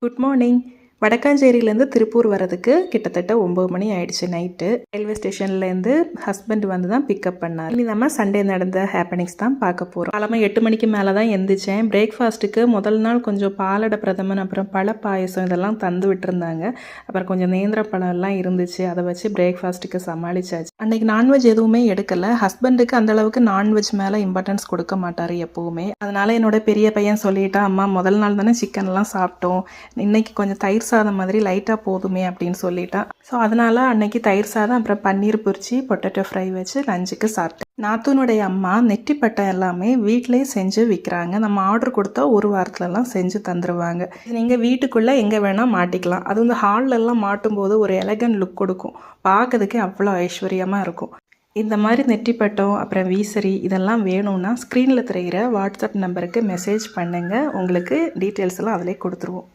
Good morning. வடக்காஞ்சேரியிலேருந்து Tiruppur வரதுக்கு கிட்டத்தட்ட 9 மணி ஆயிடுச்சு நைட்டு. ரயில்வே ஸ்டேஷன்லேருந்து ஹஸ்பண்ட் வந்து தான் பிக்கப் பண்ணார். இனி நம்ம சண்டே நடந்த ஹேப்பனிங்ஸ் தான் பார்க்க போகிறோம். கிழமை 8 மணிக்கு மேலே தான் எந்திரிச்சேன். பிரேக்ஃபாஸ்ட்டுக்கு முதல் நாள் கொஞ்சம் பாலடை பிரதமன், அப்புறம் பழ பாயசம் இதெல்லாம் தந்து விட்டுருந்தாங்க. அப்புறம் கொஞ்சம் நேந்திர பழம் எல்லாம் இருந்துச்சு, அதை வச்சு பிரேக்ஃபாஸ்ட்டுக்கு சமாளிச்சாச்சு. அன்னைக்கு நான்வெஜ் எதுவுமே எடுக்கலை. ஹஸ்பண்டுக்கு அந்தளவுக்கு நான்வெஜ் மேலே இம்பார்ட்டன்ஸ் கொடுக்க மாட்டார் எப்போவுமே. அதனால என்னோட பெரிய பையன் சொல்லிட்டான், அம்மா முதல் நாள் தானே சிக்கன்லாம் சாப்பிட்டோம், இன்னைக்கு கொஞ்சம் தயிர் சாதம் மாதிரி லைட்டாக போதுமே அப்படின்னு சொல்லிட்டான். ஸோ அதனால் அன்னைக்கு தயிர் சாதம், அப்புறம் பன்னீர் பொரிச்சி பொட்டேட்டோ ஃப்ரை வச்சு லஞ்சுக்கு சாப்பிட்டேன். நாத்தூனுடைய அம்மா நெட்டிப்பட்டை எல்லாமே வீட்டிலே செஞ்சு விற்கிறாங்க. நம்ம ஆர்டர் கொடுத்தா ஒரு வாரத்துலலாம் செஞ்சு தந்துடுவாங்க. நீங்கள் வீட்டுக்குள்ளே எங்கே வேணால் மாட்டிக்கலாம். அது வந்து ஹால்லெல்லாம் மாட்டும்போது ஒரு எலகன்ட் லுக் கொடுக்கும், பார்க்கறதுக்கு அவ்வளோ ஐஸ்வர்யமாக இருக்கும். இந்த மாதிரி நெட்டிப்பட்டம், அப்புறம் வீசரி இதெல்லாம் வேணும்னா ஸ்க்ரீனில் தெரிகிற வாட்ஸ்அப் நம்பருக்கு மெசேஜ் பண்ணுங்கள். உங்களுக்கு டீட்டெயில்ஸ் எல்லாம் அதிலே கொடுத்துருவோம்.